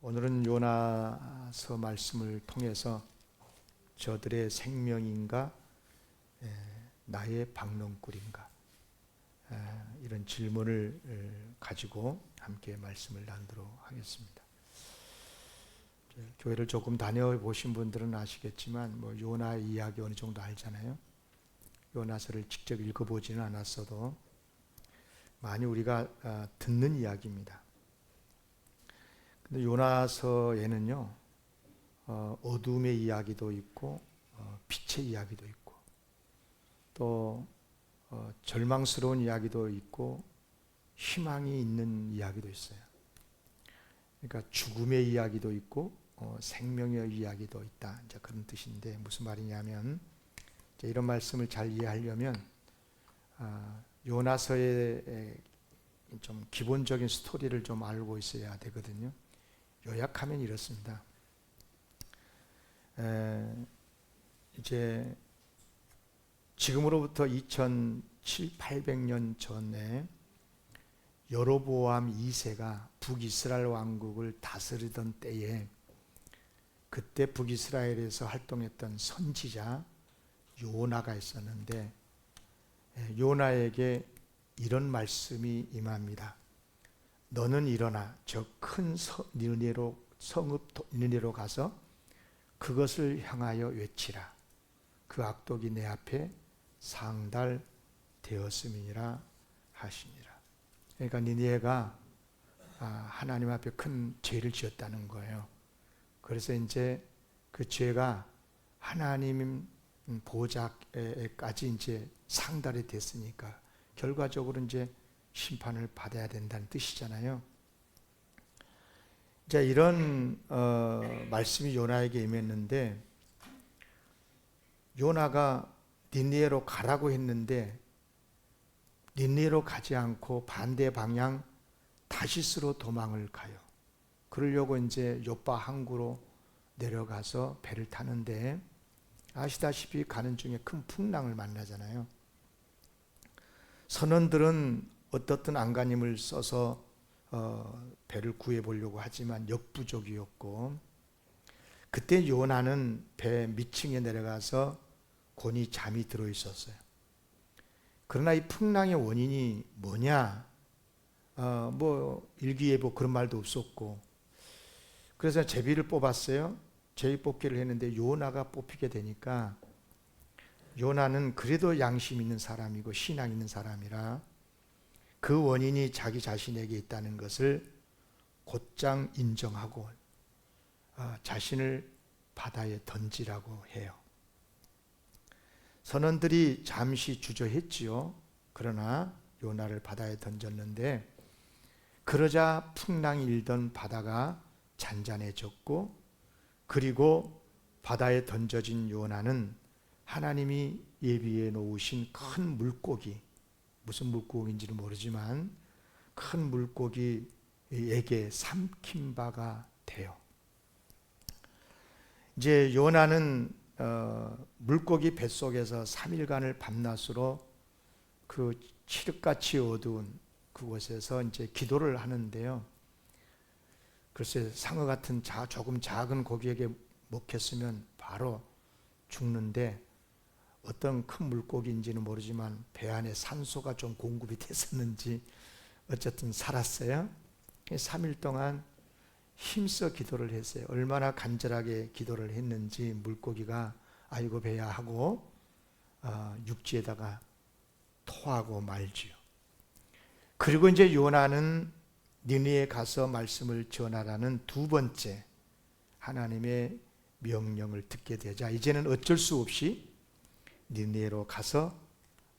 오늘은 요나서 말씀을 통해서 저들의 생명인가 나의 박농꿀인가 이런 질문을 가지고 함께 말씀을 나누도록 하겠습니다. 교회를 조금 다녀보신 분들은 아시겠지만 요나 이야기 어느 정도 알잖아요. 요나서를 직접 읽어보지는 않았어도 많이 우리가 듣는 이야기입니다. 근데 요나서에는요 어둠의 이야기도 있고 빛의 이야기도 있고 또 절망스러운 이야기도 있고 희망이 있는 이야기도 있어요. 그러니까 죽음의 이야기도 있고 생명의 이야기도 있다, 이제 그런 뜻인데, 무슨 말이냐면 이제 이런 말씀을 잘 이해하려면 요나서의 좀 기본적인 스토리를 좀 알고 있어야 되거든요. 요약하면 이렇습니다. 이제 지금으로부터 2700~800년 전에 여로보암 2세가 북이스라엘 왕국을 다스리던 때에 그때 북이스라엘에서 활동했던 선지자 요나가 있었는데, 요나에게 이런 말씀이 임합니다. 너는 일어나 저 큰 성읍 니느웨로 가서 그것을 향하여 외치라. 그 악독이 내 앞에 상달되었음이니라 하시니라. 그러니까 니느웨가 하나님 앞에 큰 죄를 지었다는 거예요. 그래서 이제 그 죄가 하나님 보좌에까지 이제 상달이 됐으니까 결과적으로 이제 심판을 받아야 된다는 뜻이잖아요. 자, 이런 말씀이 요나에게 임했는데, 요나가 니느웨로 가라고 했는데 니느웨로 가지 않고 반대 방향 다시스로 도망을 가요. 그러려고 이제 요빠 항구로 내려가서 배를 타는데, 아시다시피 가는 중에 큰 풍랑을 만나잖아요. 선원들은 어떻든 안간힘을 써서 배를 구해보려고 하지만 역부족이었고, 그때 요나는 배 밑층에 내려가서 곤히 잠이 들어 있었어요. 그러나 이 풍랑의 원인이 뭐냐? 일기예보 그런 말도 없었고, 그래서 제비를 뽑았어요. 제비 뽑기를 했는데 요나가 뽑히게 되니까, 요나는 그래도 양심 있는 사람이고 신앙 있는 사람이라 그 원인이 자기 자신에게 있다는 것을 곧장 인정하고 자신을 바다에 던지라고 해요. 선원들이 잠시 주저했지요. 그러나 요나를 바다에 던졌는데, 그러자 풍랑이 일던 바다가 잔잔해졌고, 그리고 바다에 던져진 요나는 하나님이 예비해 놓으신 큰 물고기, 무슨 물고기인지는 모르지만 큰 물고기에게 삼킨 바가 돼요. 이제 요나는 물고기 뱃속에서 3일간을 밤낮으로 그 칠흑같이 어두운 그곳에서 이제 기도를 하는데요. 글쎄, 상어 같은 조금 작은 고기에게 먹혔으면 바로 죽는데, 어떤 큰 물고기인지는 모르지만 배 안에 산소가 좀 공급이 됐었는지 어쨌든 살았어요. 3일 동안 힘써 기도를 했어요. 얼마나 간절하게 기도를 했는지 물고기가 아이고 배야 하고 육지에다가 토하고 말지요. 그리고 이제 요나는 니느웨에 가서 말씀을 전하라는 두 번째 하나님의 명령을 듣게 되자 이제는 어쩔 수 없이 니느웨로 가서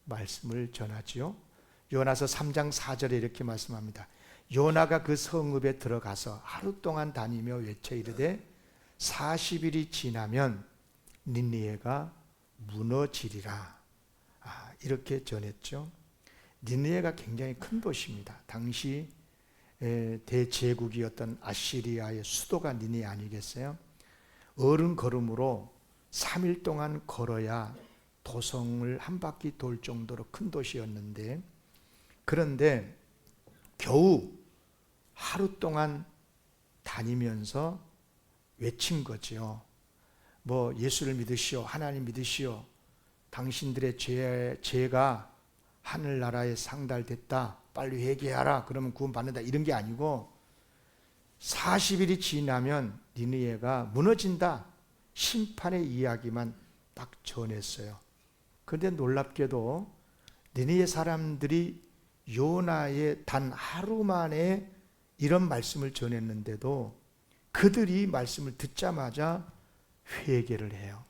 말씀을 전하지요. 요나서 3장 4절에 이렇게 말씀합니다. 요나가 그 성읍에 들어가서 하루 동안 다니며 외쳐 이르되 40일이 지나면 니느웨가 무너지리라. 이렇게 전했죠. 니느웨가 굉장히 큰 도시입니다. 당시 대제국이었던 아시리아의 수도가 니느웨 아니겠어요? 어른 걸음으로 3일 동안 걸어야 도성을 한 바퀴 돌 정도로 큰 도시였는데, 그런데 겨우 하루 동안 다니면서 외친 거죠. 뭐 예수를 믿으시오, 하나님 믿으시오, 당신들의 죄가 하늘나라에 상달됐다, 빨리 회개하라, 그러면 구원받는다, 이런 게 아니고 40일이 지나면 니느웨가 무너진다, 심판의 이야기만 딱 전했어요. 그런데 놀랍게도 니느웨 사람들이 요나의 단 하루 만에 이런 말씀을 전했는데도 그들이 말씀을 듣자마자 회개를 해요.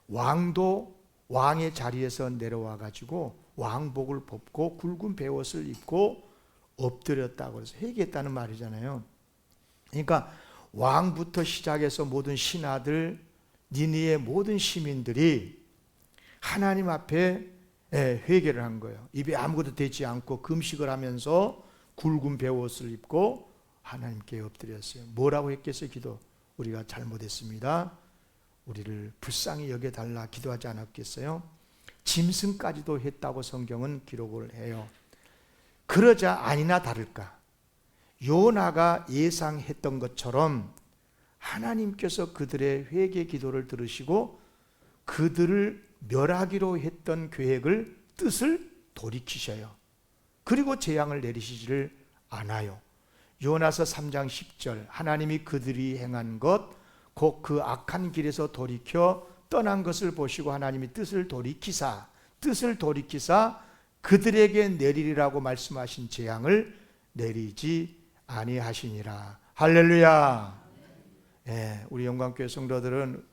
왕도 왕의 자리에서 내려와 가지고 왕복을 벗고 굵은 베옷을 입고 엎드렸다고 해서 회개했다는 말이잖아요. 그러니까 왕부터 시작해서 모든 신하들, 니느웨의 모든 시민들이 하나님 앞에 회개를 한 거예요. 입에 아무것도 대지 않고 금식을 하면서 굵은 베옷을 입고 하나님께 엎드렸어요. 뭐라고 했겠어요? 기도. 우리가 잘못했습니다, 우리를 불쌍히 여겨달라 기도하지 않았겠어요? 짐승까지도 했다고 성경은 기록을 해요. 그러자 아니나 다를까 요나가 예상했던 것처럼 하나님께서 그들의 회개 기도를 들으시고 그들을 멸하기로 했던 계획을, 뜻을 돌이키셔요. 그리고 재앙을 내리시지를 않아요. 요나서 3장 10절, 하나님이 그들이 행한 것, 곧 그 악한 길에서 돌이켜 떠난 것을 보시고 하나님이 뜻을 돌이키사 그들에게 내리리라고 말씀하신 재앙을 내리지 아니하시니라. 할렐루야. 우리 영광교회 성도들은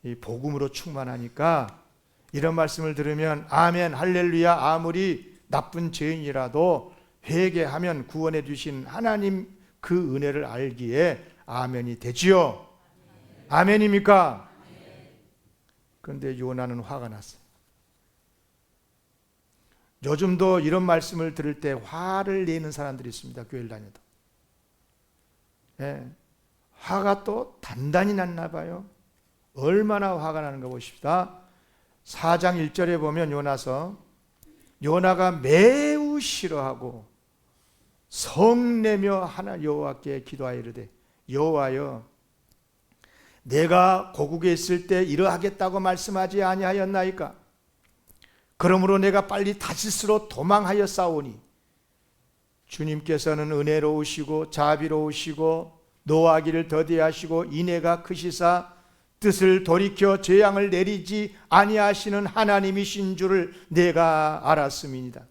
이 복음으로 충만하니까 이런 말씀을 들으면 아멘, 할렐루야, 아무리 나쁜 죄인이라도 회개하면 구원해 주신 하나님 그 은혜를 알기에 아멘이 되지요. 아멘입니까? 그런데 요나는 화가 났어요. 요즘도 이런 말씀을 들을 때 화를 내는 사람들이 있습니다. 교회를 다녀도. 화가 또 단단히 났나 봐요. 얼마나 화가 나는가 보십시다. 4장 1절에 보면 요나가 매우 싫어하고 성내며 하나 여호와께 기도하여 이르되, 여호와여, 내가 고국에 있을 때 이러하겠다고 말씀하지 아니하였나이까? 그러므로 내가 빨리 다시스로 도망하였사오니 주님께서는 은혜로우시고 자비로우시고 노하기를 더디하시고 인애가 크시사 뜻을 돌이켜 재앙을 내리지 아니하시는 하나님이신 줄을 내가 알았음이니이다.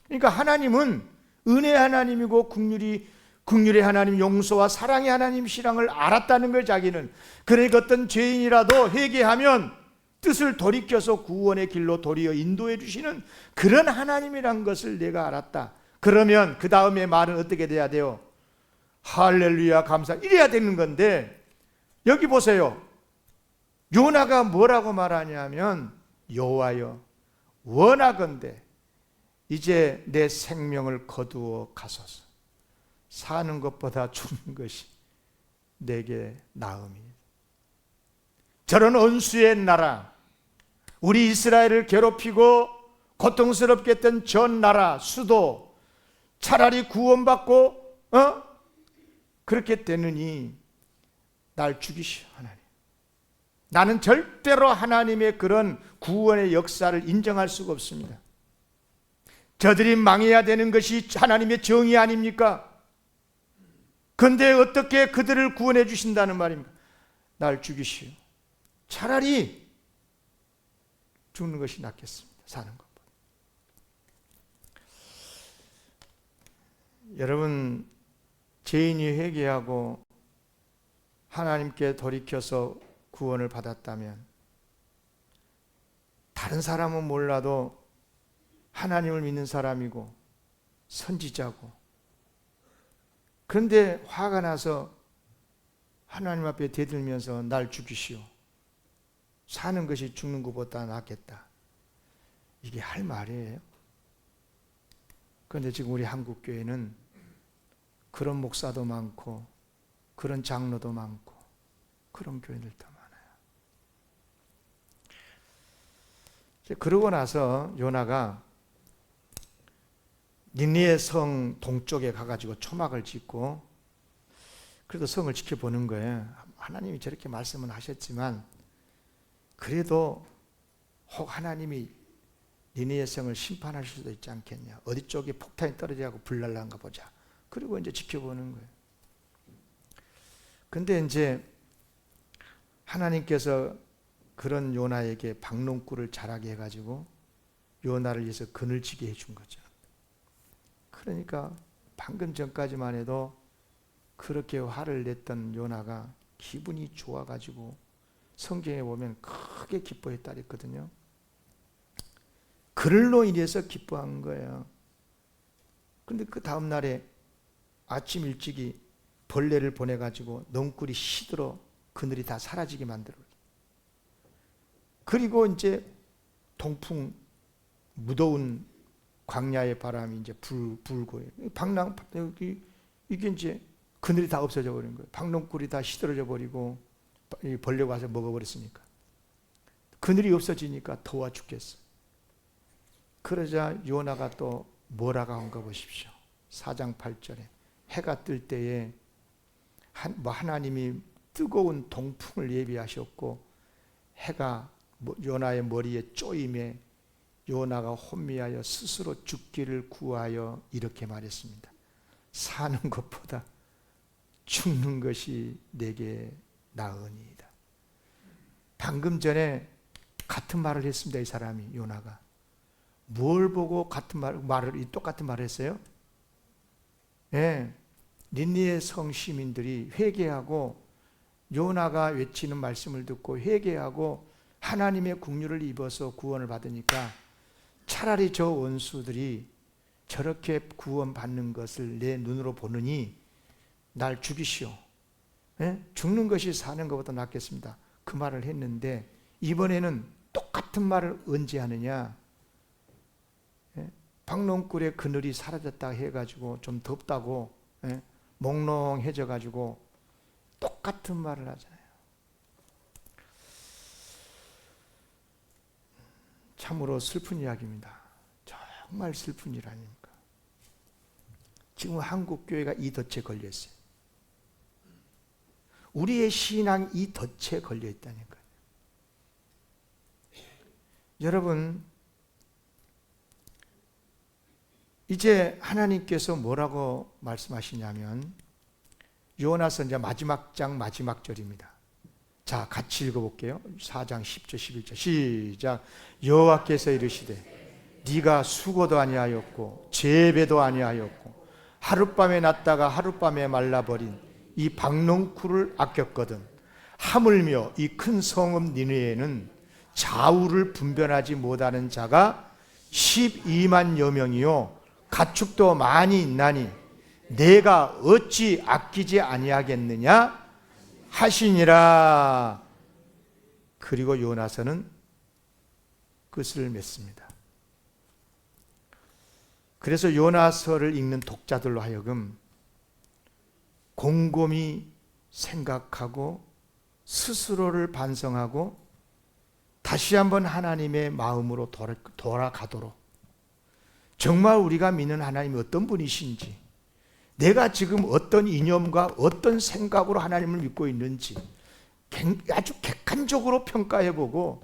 그러니까 하나님은 은혜 하나님이고 긍휼의 하나님, 용서와 사랑의 하나님이시랑을 알았다는 걸 자기는. 그러니까 어떤 죄인이라도 회개하면 뜻을 돌이켜서 구원의 길로 도리어 인도해 주시는 그런 하나님이란 것을 내가 알았다. 그러면 그 다음에 말은 어떻게 돼야 돼요? 할렐루야, 감사, 이래야 되는 건데, 여기 보세요. 요나가 뭐라고 말하냐면, 여호와여, 원하건대 이제 내 생명을 거두어 가소서. 사는 것보다 죽는 것이 내게 나음이다. 저런 원수의 나라, 우리 이스라엘을 괴롭히고 고통스럽게 했던 전 나라 수도 차라리 구원받고 그렇게 되느니 날 죽이시오 하나님. 나는 절대로 하나님의 그런 구원의 역사를 인정할 수가 없습니다. 저들이 망해야 되는 것이 하나님의 정의 아닙니까? 그런데 어떻게 그들을 구원해 주신다는 말입니까? 날 죽이시오. 차라리 죽는 것이 낫겠습니다, 사는 것보다. 여러분, 죄인이 회개하고 하나님께 돌이켜서 구원을 받았다면 다른 사람은 몰라도 하나님을 믿는 사람이고 선지자고, 그런데 화가 나서 하나님 앞에 대들면서 날 죽이시오, 사는 것이 죽는 것보다 낫겠다, 이게 할 말이에요? 그런데 지금 우리 한국교회는 그런 목사도 많고 그런 장로도 많고 그런 교인들도 많아요. 그러고 나서 요나가 니느웨 성 동쪽에 가가지고 초막을 짓고 그래도 성을 지켜보는 거예요. 하나님이 저렇게 말씀은 하셨지만 그래도 혹 하나님이 니네의 성을 심판하실 수도 있지 않겠냐. 어디 쪽에 폭탄이 떨어져가고 불날란가 보자. 그리고 이제 지켜보는 거예요. 근데 이제 하나님께서 그런 요나에게 박농꿀을 자라게 해가지고 요나를 위해서 그늘지게 해준 거죠. 그러니까 방금 전까지만 해도 그렇게 화를 냈던 요나가 기분이 좋아가지고 성경에 보면 크게 기뻐했다 그랬거든요. 그늘로 인해서 기뻐한 거예요. 근데 그 다음 날에 아침 일찍이 벌레를 보내가지고 넝쿨이 시들어 그늘이 다 사라지게 만들어. 그리고 이제 동풍, 무더운 광야의 바람이 이제 불고, 이게 이제 그늘이 다 없어져 버린 거예요. 박농꿀이 다 시들어져 버리고 벌레가 와서 먹어버렸으니까. 그늘이 없어지니까 더워 죽겠어. 그러자 요나가 또 뭐라고 한 거 보십시오. 4장 8절에 해가 뜰 때에 하나님이 뜨거운 동풍을 예비하셨고 해가 요나의 머리에 쪼임에 요나가 혼미하여 스스로 죽기를 구하여 이렇게 말했습니다. 사는 것보다 죽는 것이 내게 나으니이다. 방금 전에 같은 말을 했습니다. 이 사람이 요나가. 뭘 보고 같은 똑같은 말을 했어요? 예, 닌니의 성 시민들이 회개하고 요나가 외치는 말씀을 듣고 회개하고 하나님의 긍휼을 입어서 구원을 받으니까 차라리 저 원수들이 저렇게 구원받는 것을 내 눈으로 보느니 날 죽이시오. 예? 죽는 것이 사는 것보다 낫겠습니다. 그 말을 했는데 이번에는 똑같은 말을 언제 하느냐. 예? 박농꿀의 그늘이 사라졌다 해가지고 좀 덥다고 예? 몽롱해져가지고 똑같은 말을 하잖아요. 참으로 슬픈 이야기입니다. 정말 슬픈 일 아닙니까? 지금 한국 교회가 이 덫에 걸려 있어요. 우리의 신앙이 이 덫에 걸려 있다니까요. 여러분, 이제 하나님께서 뭐라고 말씀하시냐면 요나서 이제 마지막 장 마지막 절입니다. 자, 같이 읽어볼게요. 4장 10절 11절 시작. 여호와께서 이르시되 네가 수고도 아니하였고 재배도 아니하였고 하룻밤에 났다가 하룻밤에 말라버린 이 박농쿨을 아꼈거든. 하물며 이 큰 성읍 니느웨는 좌우를 분별하지 못하는 자가 12만여 명이요 가축도 많이 있나니 내가 어찌 아끼지 아니하겠느냐 하시니라. 그리고 요나서는 끝을 맺습니다. 그래서 요나서를 읽는 독자들로 하여금 곰곰이 생각하고 스스로를 반성하고 다시 한번 하나님의 마음으로 돌아가도록, 정말 우리가 믿는 하나님이 어떤 분이신지, 내가 지금 어떤 이념과 어떤 생각으로 하나님을 믿고 있는지 아주 객관적으로 평가해보고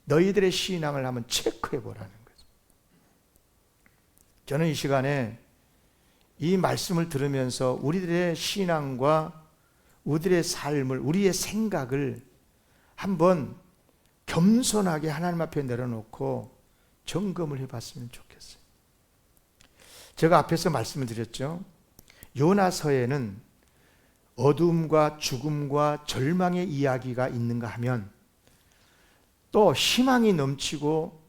너희들의 신앙을 한번 체크해보라는 거죠. 저는 이 시간에 이 말씀을 들으면서 우리들의 신앙과 우리들의 삶을, 우리의 생각을 한번 겸손하게 하나님 앞에 내려놓고 점검을 해봤으면 좋겠어요. 제가 앞에서 말씀을 드렸죠. 요나서에는 어둠과 죽음과 절망의 이야기가 있는가 하면 또 희망이 넘치고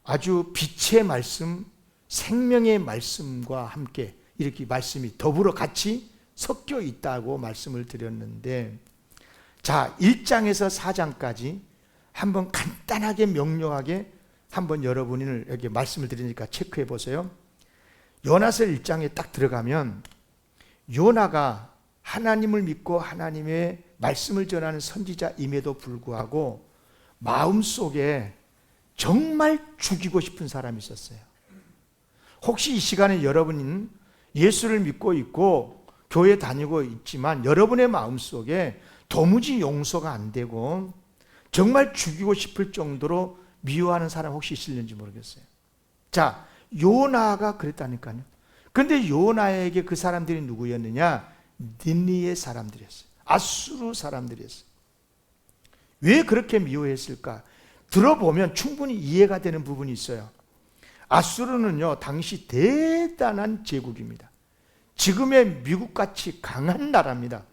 아주 빛의 말씀, 생명의 말씀과 함께 이렇게 말씀이 더불어 같이 섞여 있다고 말씀을 드렸는데, 자, 1장에서 4장까지 한번 간단하게 명료하게 한번 여러분을 여기 말씀을 드리니까 체크해 보세요. 요나서 1장에 딱 들어가면 요나가 하나님을 믿고 하나님의 말씀을 전하는 선지자임에도 불구하고 마음속에 정말 죽이고 싶은 사람이 있었어요. 혹시 이 시간에 여러분은 예수를 믿고 있고 교회 다니고 있지만 여러분의 마음속에 도무지 용서가 안 되고 정말 죽이고 싶을 정도로 미워하는 사람 혹시 있을는지 모르겠어요. 자, 요나가 그랬다니까요. 그런데 요나에게 그 사람들이 누구였느냐? 니느웨 사람들이었어요. 아수르 사람들이었어요. 왜 그렇게 미워했을까? 들어보면 충분히 이해가 되는 부분이 있어요. 아수르는요, 당시 대단한 제국입니다. 지금의 미국같이 강한 나라입니다.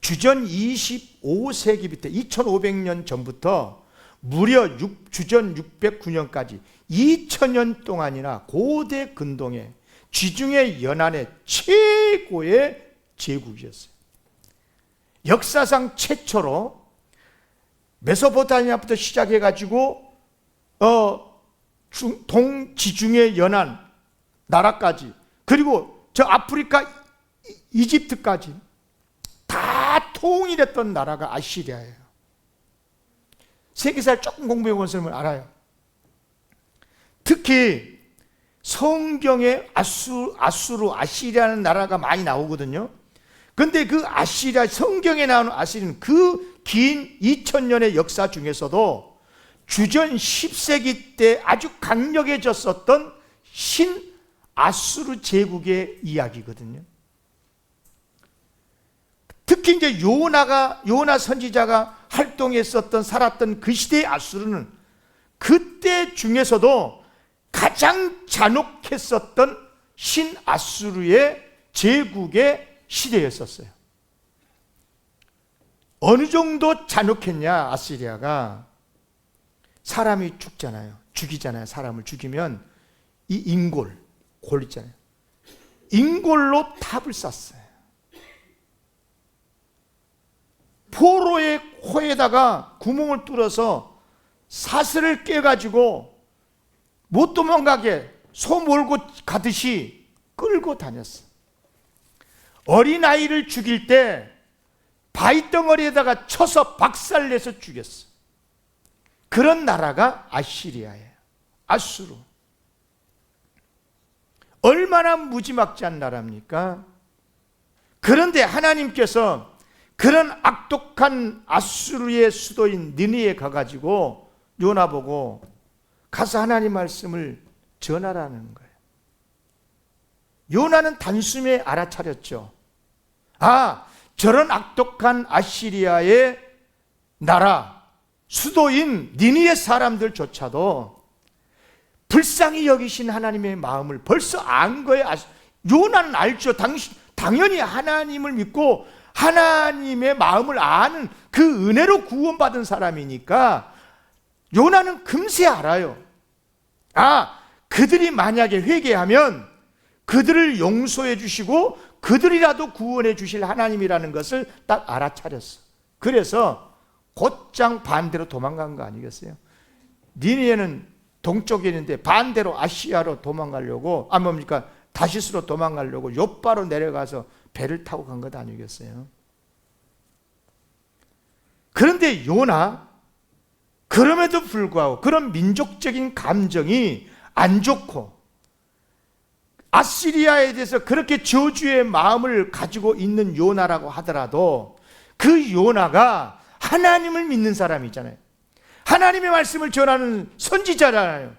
주전 25세기부터 2500년 전부터 무려 주전 609년까지 2000년 동안이나 고대 근동의 지중해 연안의 최고의 제국이었어요. 역사상 최초로 메소포타미아부터 시작해가지고 동지중해 연안 나라까지, 그리고 저 아프리카 이집트까지 다 통일했던 나라가 아시리아예요. 세계사를 조금 공부해 본 사람은 알아요. 특히 성경에 아시리아라는 나라가 많이 나오거든요. 근데 그 아시리아, 성경에 나오는 아시리아는 그 긴 2000년의 역사 중에서도 주전 10세기 때 아주 강력해졌었던 아수르 제국의 이야기거든요. 특히 이제 요나 선지자가 활동했었던, 살았던 그 시대의 아수르는 그때 중에서도 가장 잔혹했었던 아수르의 제국의 시대였었어요. 어느 정도 잔혹했냐? 아시리아가 사람이 죽이잖아요. 사람을 죽이면 이 골 있잖아요. 인골로 탑을 쌓았어요. 포로의 코에다가 구멍을 뚫어서 사슬을 깨가지고 못 도망가게 소 몰고 가듯이 끌고 다녔어. 어린아이를 죽일 때 바위덩어리에다가 쳐서 박살내서 죽였어. 그런 나라가 아시리아예요. 아수르. 얼마나 무지막지한 나라입니까? 그런데 하나님께서 그런 악독한 아수르의 수도인 니느웨에 가가지고 요나 보고 가서 하나님 말씀을 전하라는 거예요. 요나는 단숨에 알아차렸죠. 아, 저런 악독한 아시리아의 나라, 수도인 니느웨 사람들조차도 불쌍히 여기신 하나님의 마음을 벌써 안 거예요. 요나는 알죠. 당연히 하나님을 믿고 하나님의 마음을 아는 그 은혜로 구원받은 사람이니까 요나는 금세 알아요. 아, 그들이 만약에 회개하면 그들을 용서해 주시고 그들이라도 구원해 주실 하나님이라는 것을 딱 알아차렸어. 그래서 곧장 반대로 도망간 거 아니겠어요? 니느웨는 동쪽에 있는데 반대로 아시아로 도망가려고, 뭡니까? 다시스로 도망가려고 욥바로 내려가서 배를 타고 간 것 아니겠어요? 그런데 요나, 그럼에도 불구하고 그런 민족적인 감정이 안 좋고 아시리아에 대해서 그렇게 저주의 마음을 가지고 있는 요나라고 하더라도 그 요나가 하나님을 믿는 사람이잖아요. 하나님의 말씀을 전하는 선지자잖아요.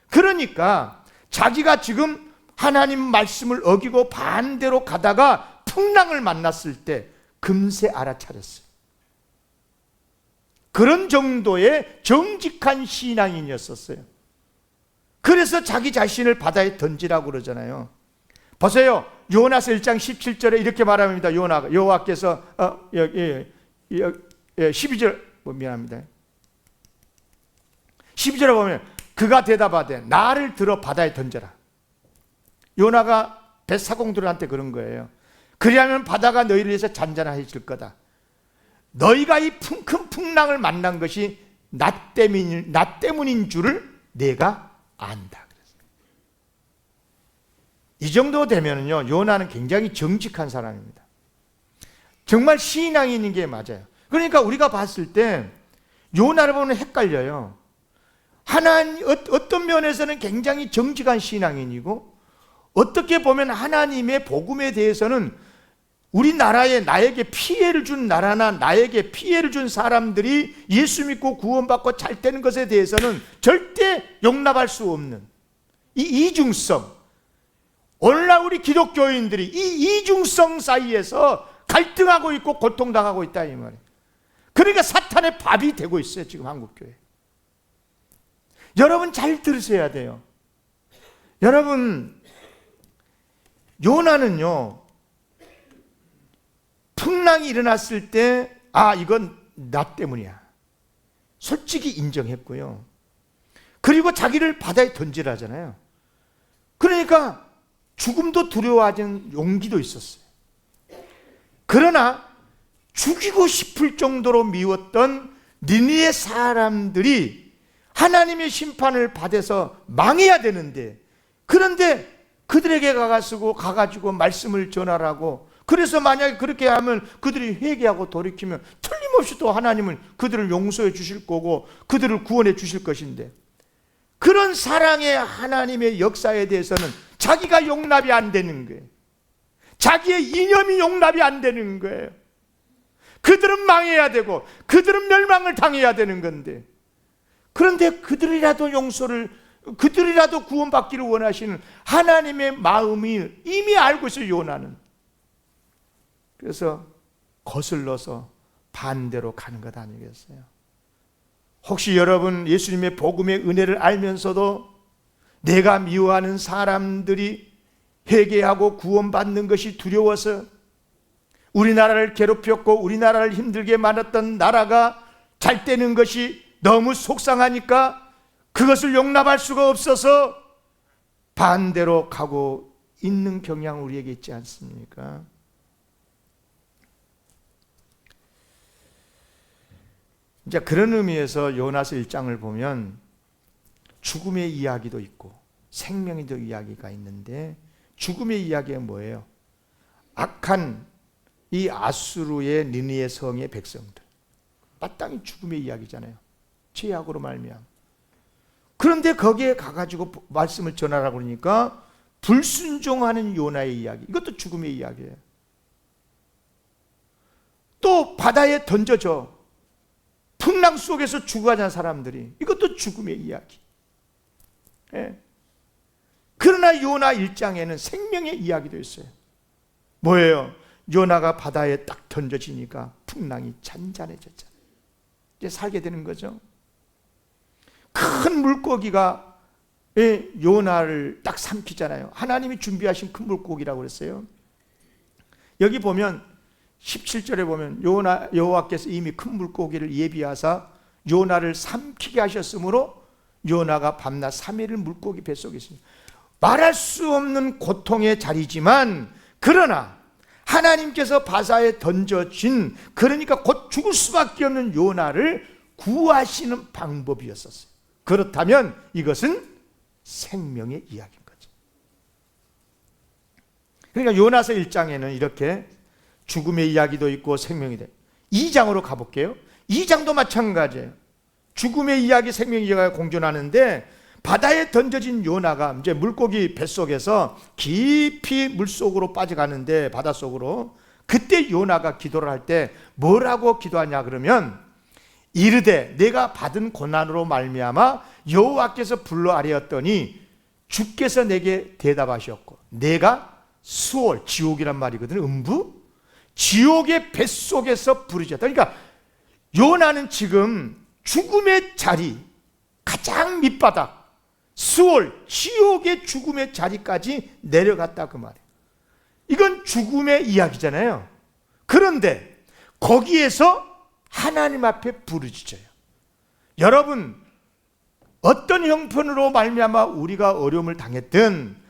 그러니까 자기가 지금 하나님 말씀을 어기고 반대로 가다가 풍랑을 만났을 때 금세 알아차렸어요. 그런 정도의 정직한 신앙인이었었어요. 그래서 자기 자신을 바다에 던지라고 그러잖아요. 보세요. 요나서 1장 17절에 이렇게 말합니다. 요나가, 여호와께서 12절, 미안합니다. 12절에 보면 그가 대답하되 나를 들어 바다에 던져라. 요나가 뱃사공들한테 그런 거예요. 그리하면 바다가 너희를 위해서 잔잔해질 거다. 너희가 이 큰 풍랑을 만난 것이 나 때문인 줄을 내가 안다. 이 정도 되면요, 요나는 굉장히 정직한 사람입니다. 정말 신앙인인 게 맞아요. 그러니까 우리가 봤을 때 요나를 보면 헷갈려요. 어떤 면에서는 굉장히 정직한 신앙인이고 어떻게 보면 하나님의 복음에 대해서는 우리나라에 나에게 피해를 준 나라나 나에게 피해를 준 사람들이 예수 믿고 구원받고 잘 되는 것에 대해서는 절대 용납할 수 없는 이 이중성, 오늘날 우리 기독교인들이 이 이중성 사이에서 갈등하고 있고 고통당하고 있다 이 말이에요. 그러니까 사탄의 밥이 되고 있어요 지금 한국교회. 여러분 잘 들으셔야 돼요. 여러분, 요나는요 풍랑이 일어났을 때 이건 나 때문이야 솔직히 인정했고요. 그리고 자기를 바다에 던지라잖아요. 그러니까 죽음도 두려워하는 용기도 있었어요. 그러나 죽이고 싶을 정도로 미웠던 니느웨 사람들이 하나님의 심판을 받아서 망해야 되는데, 그런데 그들에게 가가지고 말씀을 전하라고, 그래서 만약에 그렇게 하면 그들이 회개하고 돌이키면 틀림없이 또 하나님은 그들을 용서해 주실 거고 그들을 구원해 주실 것인데, 그런 사랑의 하나님의 역사에 대해서는 자기가 용납이 안 되는 거예요. 자기의 이념이 용납이 안 되는 거예요. 그들은 망해야 되고 그들은 멸망을 당해야 되는 건데, 그런데 그들이라도 구원받기를 원하시는 하나님의 마음이 이미 알고 있어요, 요나는. 그래서 거슬러서 반대로 가는 것 아니겠어요? 혹시 여러분 예수님의 복음의 은혜를 알면서도 내가 미워하는 사람들이 회개하고 구원받는 것이 두려워서 우리나라를 괴롭혔고 우리나라를 힘들게 만났던 나라가 잘 되는 것이 너무 속상하니까 그것을 용납할 수가 없어서 반대로 가고 있는 경향 우리에게 있지 않습니까? 이제 그런 의미에서 요나서 1장을 보면 죽음의 이야기도 있고 생명의 이야기가 있는데, 죽음의 이야기가 뭐예요? 악한 이 아수르의 니느웨 성의 백성들, 마땅히 죽음의 이야기잖아요. 죄악으로 말미암아. 그런데 거기에 가가지고 말씀을 전하라고 그러니까 불순종하는 요나의 이야기, 이것도 죽음의 이야기예요. 또 바다에 던져져 풍랑 속에서 죽어가는 사람들이, 이것도 죽음의 이야기. 예. 그러나 요나 1장에는 생명의 이야기도 있어요. 뭐예요? 요나가 바다에 딱 던져지니까 풍랑이 잔잔해졌잖아요. 이제 살게 되는 거죠. 큰 물고기가 요나를 딱 삼키잖아요. 하나님이 준비하신 큰 물고기라고 그랬어요. 여기 보면 17절에 보면 여호와께서 이미 큰 물고기를 예비하사 요나를 삼키게 하셨으므로 요나가 밤낮 3일을 물고기 뱃속에 있습니다. 말할 수 없는 고통의 자리지만, 그러나 하나님께서 바다에 던져진, 그러니까 곧 죽을 수밖에 없는 요나를 구하시는 방법이었었어요. 그렇다면 이것은 생명의 이야기인 거죠. 그러니까 요나서 1장에는 이렇게 죽음의 이야기도 있고 생명이 돼. 2장으로 가볼게요. 2장도 마찬가지예요. 죽음의 이야기, 생명의 이야기가 공존하는데, 바다에 던져진 요나가 이제 물고기 뱃속에서 깊이 물속으로 빠져가는데, 바닷속으로, 그때 요나가 기도를 할 때 뭐라고 기도하냐 그러면, 이르되 내가 받은 고난으로 말미암아 여호와께서 불러 아뢰었더니 주께서 내게 대답하셨고, 내가 수월, 지옥이란 말이거든요. 음부? 지옥의 뱃속에서 부르셨다. 그러니까 요나는 지금 죽음의 자리, 가장 밑바닥, 수월, 지옥의 죽음의 자리까지 내려갔다 그 말이에요. 이건 죽음의 이야기잖아요. 그런데 거기에서 하나님 앞에 부르짖어요. 여러분, 어떤 형편으로 말미암아 우리가 어려움을 당했든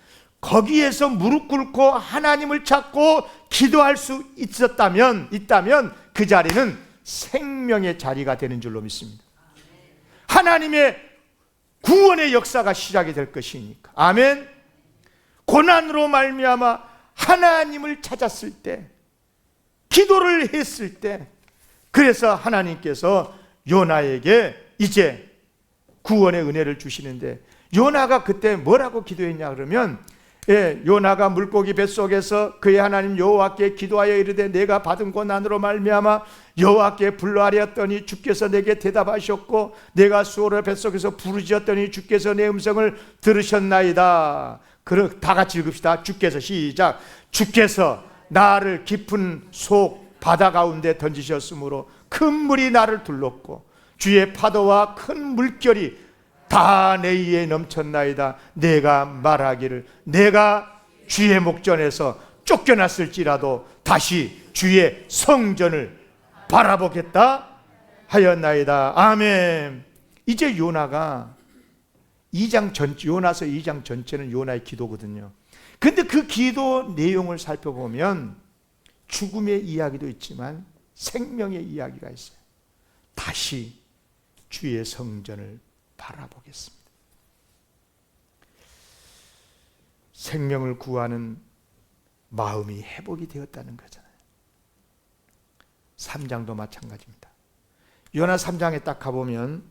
거기에서 무릎 꿇고 하나님을 찾고 기도할 수 있다면 그 자리는 생명의 자리가 되는 줄로 믿습니다. 하나님의 구원의 역사가 시작이 될 것이니까. 아멘. 고난으로 말미암아 하나님을 찾았을 때, 기도를 했을 때, 그래서 하나님께서 요나에게 이제 구원의 은혜를 주시는데, 요나가 그때 뭐라고 기도했냐 그러면 요나가 물고기 뱃속에서 그의 하나님 여호와께 기도하여 이르되 내가 받은 고난으로 말미암아 여호와께 불러하렸더니 주께서 내게 대답하셨고 내가 수어로 뱃속에서 부르짖었더니 주께서 내 음성을 들으셨나이다. 다 같이 읽읍시다. 주께서, 시작. 주께서 나를 깊은 속 바다 가운데 던지셨으므로 큰 물이 나를 둘렀고 주의 파도와 큰 물결이 다 내 위에 넘쳤나이다. 내가 말하기를 내가 주의 목전에서 쫓겨났을지라도 다시 주의 성전을 바라보겠다 하였나이다. 아멘. 이제 요나가 요나서 2장 전체는 요나의 기도거든요. 근데 그 기도 내용을 살펴보면 죽음의 이야기도 있지만 생명의 이야기가 있어요. 다시 주의 성전을 바라보겠습니다. 생명을 구하는 마음이 회복이 되었다는 거잖아요. 3장도 마찬가지입니다. 요나 3장에 딱 가보면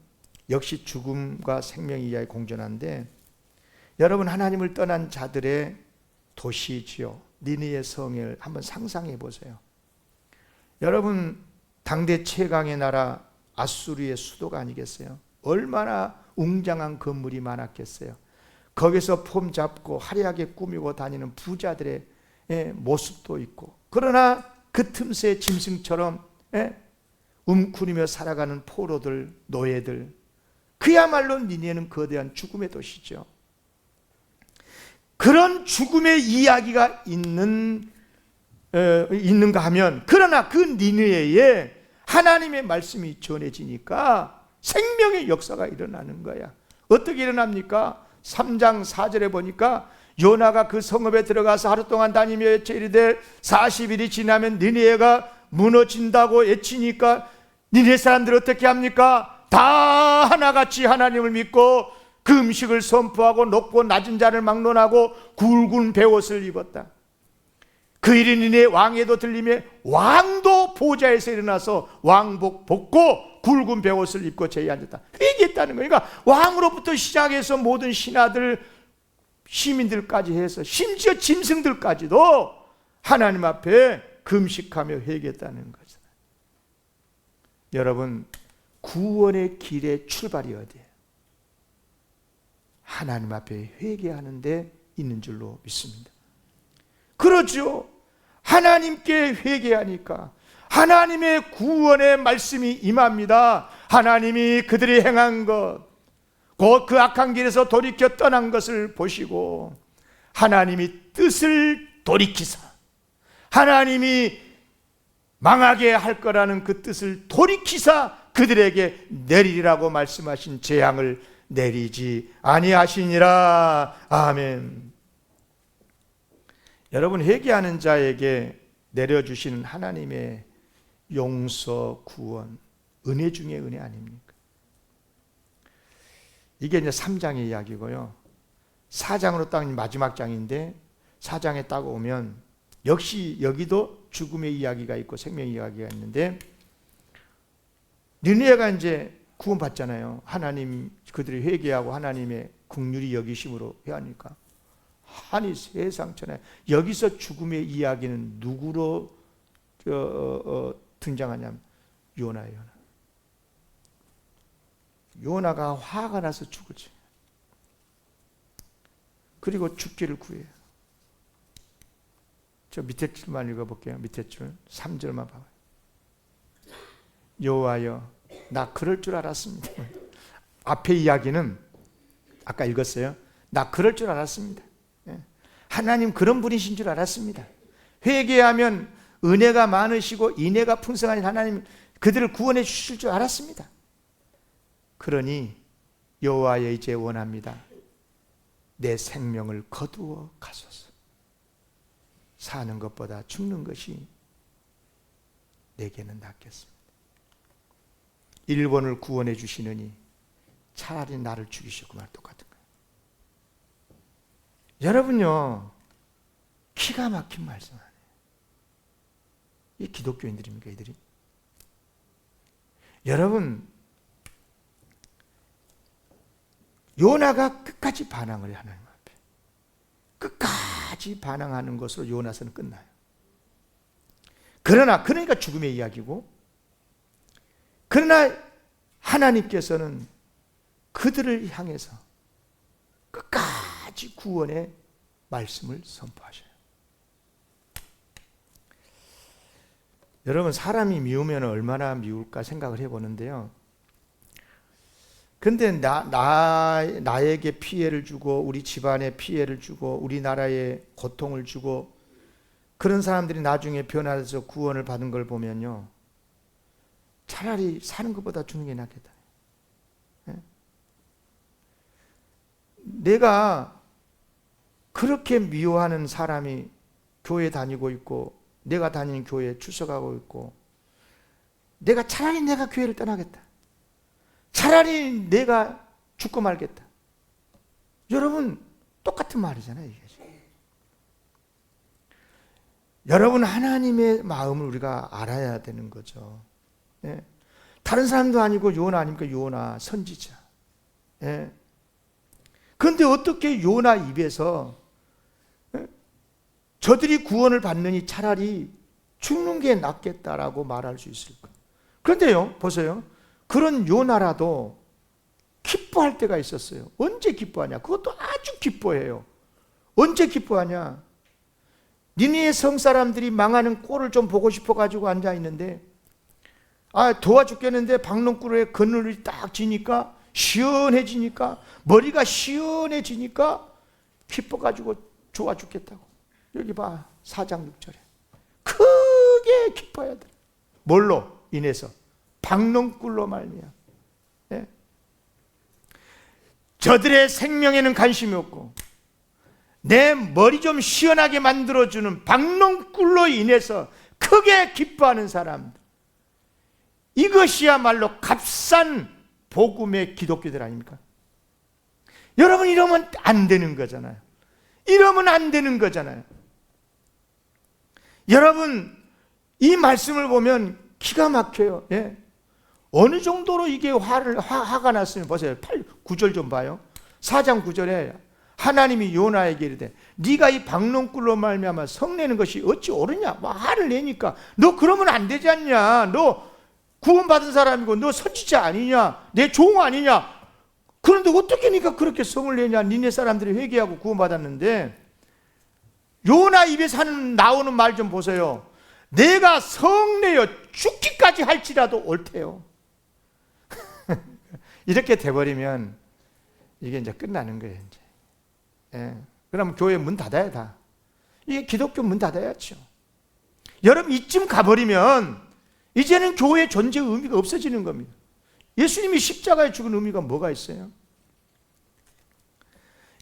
역시 죽음과 생명의 이야기 공존한데, 여러분 하나님을 떠난 자들의 도시지요, 니느웨 성을 한번 상상해 보세요. 여러분 당대 최강의 나라 아수르의 수도가 아니겠어요? 얼마나 웅장한 건물이 많았겠어요. 거기서 폼 잡고 화려하게 꾸미고 다니는 부자들의 모습도 있고, 그러나 그 틈새 짐승처럼 움츠리며 살아가는 포로들, 노예들, 그야말로 니느웨는 거대한 죽음의 도시죠. 그런 죽음의 이야기가 있는가 하면, 그러나 그 니느웨에 하나님의 말씀이 전해지니까 생명의 역사가 일어나는 거야. 어떻게 일어납니까? 3장 4절에 보니까 요나가 그 성읍에 들어가서 하루 동안 다니며 외쳐 이르되 40일이 지나면 니느웨가 무너진다고 외치니까 니느웨 사람들 어떻게 합니까? 다 하나같이 하나님을 믿고 그 음식을 선포하고 높고 낮은 자를 막론하고 굵은 베옷을 입었다. 그 일이 니느웨 왕에도 들리며 왕도 보좌에서 일어나서 왕복 벗고 굵은 베옷을 입고 제에 앉았다. 회개했다는 거예요. 그러니까 왕으로부터 시작해서 모든 신하들, 시민들까지 해서 심지어 짐승들까지도 하나님 앞에 금식하며 회개했다는 거잖아요. 여러분, 구원의 길의 출발이 어디예요? 하나님 앞에 회개하는 데 있는 줄로 믿습니다. 그렇죠. 하나님께 회개하니까 하나님의 구원의 말씀이 임합니다. 하나님이 그들이 행한 것, 곧 그 악한 길에서 돌이켜 떠난 것을 보시고 하나님이 뜻을 돌이키사, 하나님이 망하게 할 거라는 그 뜻을 돌이키사 그들에게 내리라고 말씀하신 재앙을 내리지 아니하시니라. 아멘. 여러분, 회개하는 자에게 내려주시는 하나님의 용서, 구원, 은혜 중에 은혜 아닙니까? 이게 이제 3장의 이야기고요. 4장으로 딱 마지막 장인데, 4장에 딱 오면 역시 여기도 죽음의 이야기가 있고 생명의 이야기가 있는데, 니느웨가 이제 구원받잖아요. 하나님, 그들이 회개하고 하나님의 긍휼히 여기심으로 회하니까. 아니 세상 전에 여기서 죽음의 이야기는 누구로 등장하냐면 요나예요. 요나가 화가 나서 죽었지. 그리고 죽기를 구해요. 저 밑에 줄만 읽어볼게요. 밑에 줄 3절만 봐봐요. 여호와여, 나 그럴 줄 알았습니다. 앞에 이야기는 아까 읽었어요. 나 그럴 줄 알았습니다. 하나님 그런 분이신 줄 알았습니다. 회개하면 은혜가 많으시고 인애가 풍성한 하나님, 그들을 구원해 주실 줄 알았습니다. 그러니 여호와여, 이제 원합니다. 내 생명을 거두어 가소서. 사는 것보다 죽는 것이 내게는 낫겠습니다. 일본을 구원해 주시느니 차라리 나를 죽이시고 말 똑같은 거예요. 여러분요, 기가 막힌 말씀 아니에요. 이 기독교인들입니까, 이들이? 여러분, 요나가 끝까지 반항을 해, 하나님 앞에. 끝까지 끝까지 반항하는 것으로 요나서는 끝나요. 그러니까 죽음의 이야기고, 그러나 하나님께서는 그들을 향해서 끝까지 구원의 말씀을 선포하셔요. 여러분, 사람이 미우면 얼마나 미울까 생각을 해보는데요. 근데 나에게 피해를 주고, 우리 집안에 피해를 주고, 우리나라에 고통을 주고, 그런 사람들이 나중에 변화해서 구원을 받은 걸 보면요, 차라리 사는 것보다 죽는 게 낫겠다. 내가 그렇게 미워하는 사람이 교회 다니고 있고, 내가 다니는 교회에 출석하고 있고, 차라리 내가 교회를 떠나겠다. 차라리 내가 죽고 말겠다. 여러분, 똑같은 말이잖아요, 이게. 여러분, 하나님의 마음을 우리가 알아야 되는 거죠. 예. 다른 사람도 아니고 요나 아닙니까? 요나 선지자. 예. 그런데 어떻게 요나 입에서 저들이 구원을 받느니 차라리 죽는 게 낫겠다라고 말할 수 있을까? 그런데요, 보세요. 그런 요나라도 기뻐할 때가 있었어요. 언제 기뻐하냐? 그것도 아주 기뻐해요. 언제 기뻐하냐? 니느웨 성 사람들이 망하는 꼴을 좀 보고 싶어가지고 앉아있는데, 도와 죽겠는데 박농구로에 그늘이 딱 지니까, 시원해지니까, 머리가 시원해지니까 기뻐가지고 좋아 죽겠다고. 여기 봐, 4장 6절에 크게 기뻐해야 돼. 뭘로 인해서? 박농꿀로 말미암아. 예? 저들의 생명에는 관심이 없고, 내 머리 좀 시원하게 만들어주는 박농꿀로 인해서 크게 기뻐하는 사람들, 이것이야말로 값싼 복음의 기독교들 아닙니까? 여러분, 이러면 안 되는 거잖아요. 이러면 안 되는 거잖아요. 여러분, 이 말씀을 보면 기가 막혀요. 예? 어느 정도로 이게 화가 났으면 보세요. 9절 좀 봐요. 4장 9절에 하나님이 요나에게 이르되 네가 이 박농꿀로 말미암아 성내는 것이 어찌 옳으냐? 화를 내니까 너 그러면 안 되지 않냐? 너 구원받은 사람이고 너 선지자 아니냐? 내 종 아니냐? 그런데 어떻게 네가 그렇게 성을 내냐? 니네 사람들이 회개하고 구원받았는데, 요나 입에서 나오는 말 좀 보세요. 내가 성내어 죽기까지 할지라도 옳대요. 이렇게 돼버리면 이게 이제 끝나는 거예요. 이제. 예. 그럼 교회 문 닫아야 다. 이게 기독교 문 닫아야죠. 여러분, 이쯤 가버리면 이제는 교회의 존재의 의미가 없어지는 겁니다. 예수님이 십자가에 죽은 의미가 뭐가 있어요?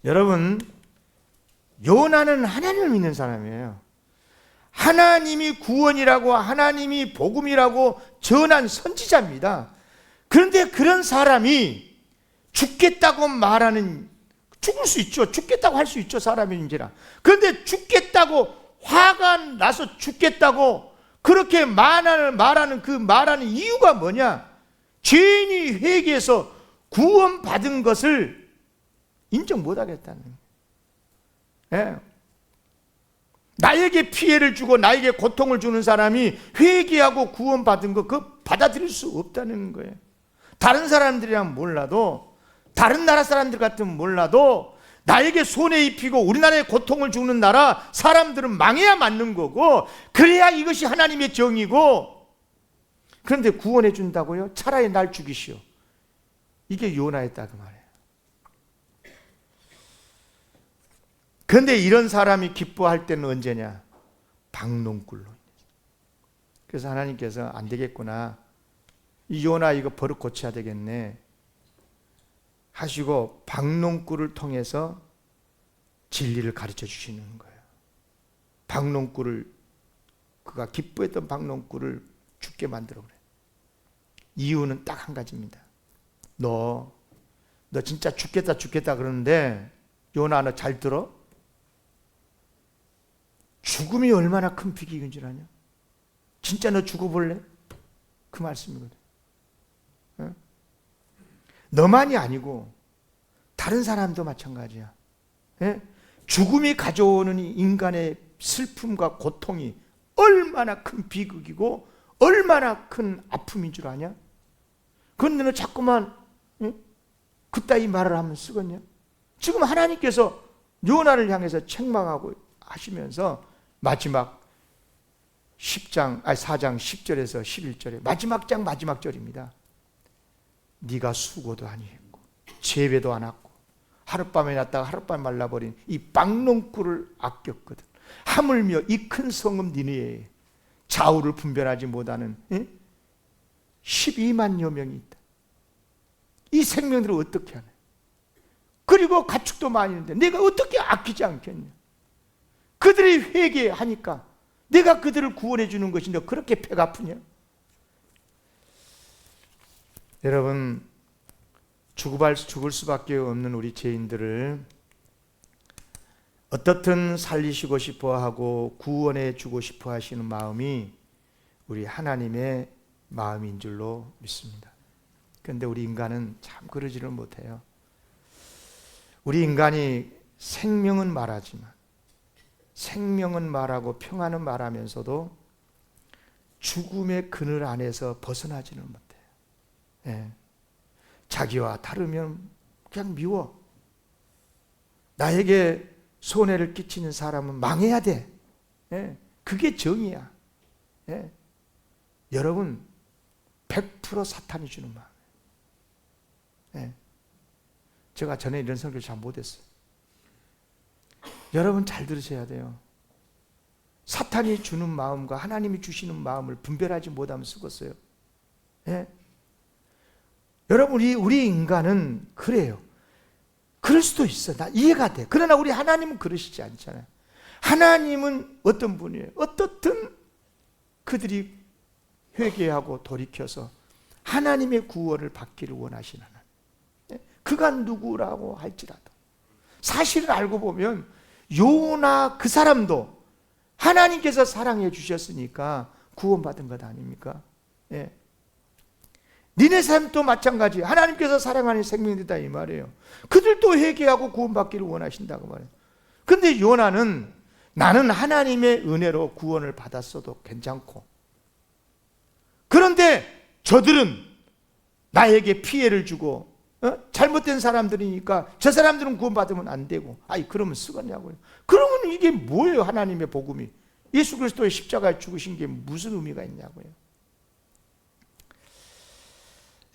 여러분, 요나는 하나님을 믿는 사람이에요. 하나님이 구원이라고, 하나님이 복음이라고 전한 선지자입니다. 그런데 그런 사람이 죽겠다고 말하는, 죽을 수 있죠. 죽겠다고 할 수 있죠. 사람인지라. 그런데 죽겠다고, 화가 나서 죽겠다고 그렇게 말하는 그 말하는 이유가 뭐냐? 죄인이 회개해서 구원받은 것을 인정 못하겠다는 거예요. 예. 나에게 피해를 주고 나에게 고통을 주는 사람이 회개하고 구원받은 거 그거 받아들일 수 없다는 거예요. 다른 사람들이랑 몰라도, 다른 나라 사람들 같으면 몰라도 나에게 손해 입히고 우리나라에 고통을 주는 나라 사람들은 망해야 맞는 거고, 그래야 이것이 하나님의 정이고, 그런데 구원해 준다고요? 차라리 날 죽이시오. 이게 요나였다 그 말이에요. 그런데 이런 사람이 기뻐할 때는 언제냐? 박농꿀로. 그래서 하나님께서 안 되겠구나, 이 요나 이거 버릇 고쳐야 되겠네 하시고 박농꿀을 통해서 진리를 가르쳐 주시는 거예요. 박농꿀을, 그가 기뻐했던 박농꿀을 죽게 만들어 그래. 이유는 딱 한 가지입니다. 너 진짜 죽겠다 그러는데, 요나 너 잘 들어? 죽음이 얼마나 큰 비극인 줄 아냐? 진짜 너 죽어볼래? 그 말씀이거든. 어? 너만이 아니고 다른 사람도 마찬가지야. 예? 죽음이 가져오는 이 인간의 슬픔과 고통이 얼마나 큰 비극이고 얼마나 큰 아픔인 줄 아냐? 그런데 너 자꾸만 그따위 말을 하면 쓰겠냐? 지금 하나님께서 요나를 향해서 책망하고 하시면서 마지막 4장 10절에서 11절에 마지막 장 마지막 절입니다. 네가 수고도 아니했고 재배도 안 했고 하룻밤에 났다가 하룻밤에 말라버린 이 빵농꿀을 아꼈거든. 하물며 이 큰 성읍 니느웨에 좌우를 분별하지 못하는 12만여 명이 있다. 이 생명들을 어떻게 하냐? 그리고 가축도 많이 있는데 내가 어떻게 아끼지 않겠냐? 그들이 회개하니까 내가 그들을 구원해 주는 것인데 그렇게 배가 아프냐? 여러분, 죽을 수밖에 없는 우리 죄인들을 어떻든 살리시고 싶어 하고 구원해 주고 싶어 하시는 마음이 우리 하나님의 마음인 줄로 믿습니다. 그런데 우리 인간은 참 그러지를 못해요. 우리 인간이 생명은 말하지만, 생명은 말하고 평안은 말하면서도 죽음의 그늘 안에서 벗어나지는 못해요. 예. 자기와 다르면 그냥 미워. 나에게 손해를 끼치는 사람은 망해야 돼. 예. 그게 정의야. 예. 여러분, 100% 사탄이 주는 마음. 예. 제가 전에 이런 설교를 잘 못했어요. 여러분 잘 들으셔야 돼요. 사탄이 주는 마음과 하나님이 주시는 마음을 분별하지 못하면 쓰겠어요. 예? 여러분, 우리 인간은 그래요. 그럴 수도 있어. 나 이해가 돼. 그러나 우리 하나님은 그러시지 않잖아요. 하나님은 어떤 분이에요? 어떻든 그들이 회개하고 돌이켜서 하나님의 구원을 받기를 원하시는 하나님. 그가 누구라고 할지라도 사실을 알고 보면 요나 그 사람도 하나님께서 사랑해 주셨으니까 구원받은 것 아닙니까? 예. 니네 삶도 마찬가지. 하나님께서 사랑하는 생명이다 이 말이에요. 그들도 회개하고 구원받기를 원하신다고 말해요. 그런데 요나는 나는 하나님의 은혜로 구원을 받았어도 괜찮고, 그런데 저들은 나에게 피해를 주고 잘못된 사람들이니까 저 사람들은 구원받으면 안 되고, 아이 그러면 쓰겠냐고요. 그러면 이게 뭐예요? 하나님의 복음이 예수 그리스도의 십자가에 죽으신 게 무슨 의미가 있냐고요.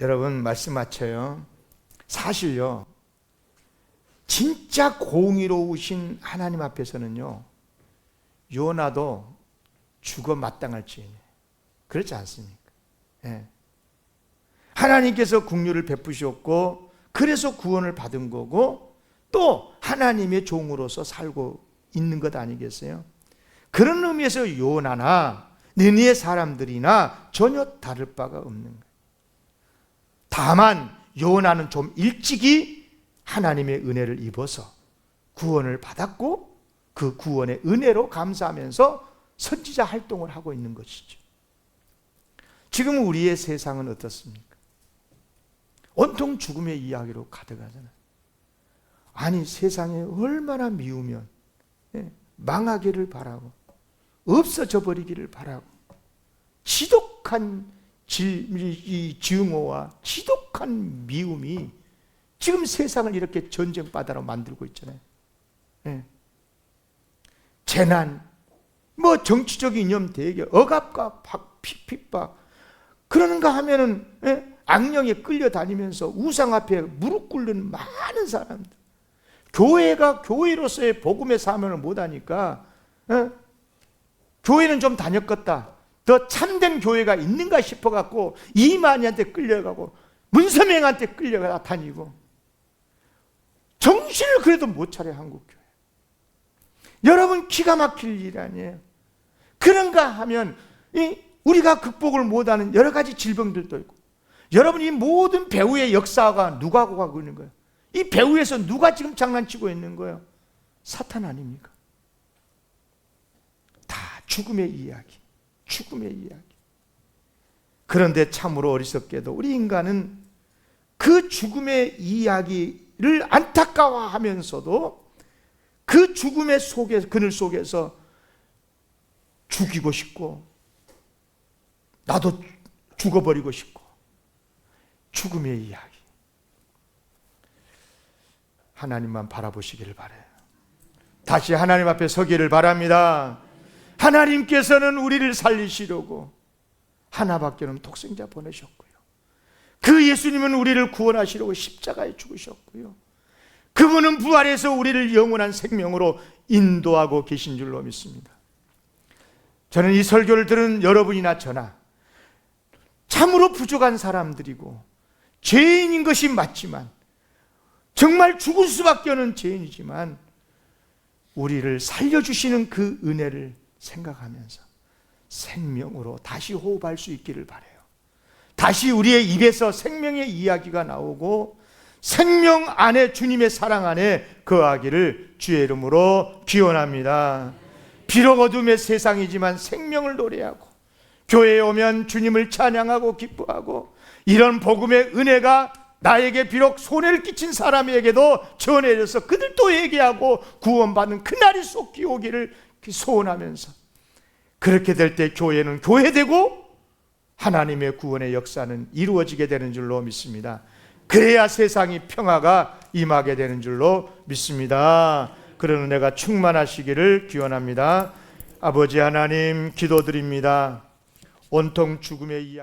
여러분, 말씀 맞춰요. 사실요, 진짜 공의로우신 하나님 앞에서는요, 요나도 죽어 마땅할 죄인이에요. 그렇지 않습니까? 예. 하나님께서 긍휼을 베푸셨고 그래서 구원을 받은 거고 또 하나님의 종으로서 살고 있는 것 아니겠어요? 그런 의미에서 요나나 느니의 사람들이나 전혀 다를 바가 없는 거예요. 다만 요나는 좀 일찍이 하나님의 은혜를 입어서 구원을 받았고 그 구원의 은혜로 감사하면서 선지자 활동을 하고 있는 것이죠. 지금 우리의 세상은 어떻습니까? 온통 죽음의 이야기로 가득하잖아요. 아니, 세상에 얼마나 미우면 망하기를 바라고 없어져 버리기를 바라고 지독한 증오와 지독한 미움이 지금 세상을 이렇게 전쟁바다로 만들고 있잖아요. 재난, 정치적 이념 대결, 억압과 핍박, 그러는가 하면은 악령에 끌려다니면서 우상 앞에 무릎 꿇는 많은 사람들, 교회가 교회로서의 복음의 사명을 못하니까 교회는 좀 다녔겠다, 더 참된 교회가 있는가 싶어갖고 이만희한테 끌려가고 문서명한테 끌려가 다니고 정신을 그래도 못 차려 한국교회. 여러분, 기가 막힐 일 아니에요. 그런가 하면 우리가 극복을 못하는 여러 가지 질병들도 있고, 여러분, 이 모든 배후의 역사가 누가 가고 있는 거예요? 이 배후에서 누가 지금 장난치고 있는 거예요? 사탄 아닙니까? 다 죽음의 이야기, 죽음의 이야기. 그런데 참으로 어리석게도 우리 인간은 그 죽음의 이야기를 안타까워하면서도 그 죽음의 속에, 그늘 속에서 죽이고 싶고 나도 죽어버리고 싶고 죽음의 이야기. 하나님만 바라보시기를 바라요. 다시 하나님 앞에 서기를 바랍니다. 하나님께서는 우리를 살리시려고 하나밖에 없는 독생자 보내셨고요. 그 예수님은 우리를 구원하시려고 십자가에 죽으셨고요. 그분은 부활해서 우리를 영원한 생명으로 인도하고 계신 줄로 믿습니다. 저는 이 설교를 들은 여러분이나 저나 참으로 부족한 사람들이고 죄인인 것이 맞지만, 정말 죽을 수밖에 없는 죄인이지만 우리를 살려주시는 그 은혜를 생각하면서 생명으로 다시 호흡할 수 있기를 바라요. 다시 우리의 입에서 생명의 이야기가 나오고 생명 안에, 주님의 사랑 안에 거하기를 주의 이름으로 기원합니다. 비록 어둠의 세상이지만 생명을 노래하고 교회에 오면 주님을 찬양하고 기뻐하고, 이런 복음의 은혜가 나에게 비록 손해를 끼친 사람에게도 전해져서 그들도 회개하고 구원받는 그날이 속히 오기를 소원하면서, 그렇게 될 때 교회는 교회되고 하나님의 구원의 역사는 이루어지게 되는 줄로 믿습니다. 그래야 세상이 평화가 임하게 되는 줄로 믿습니다. 그런 은혜가 충만하시기를 기원합니다. 아버지 하나님, 기도드립니다. 온통 죽음의 이야기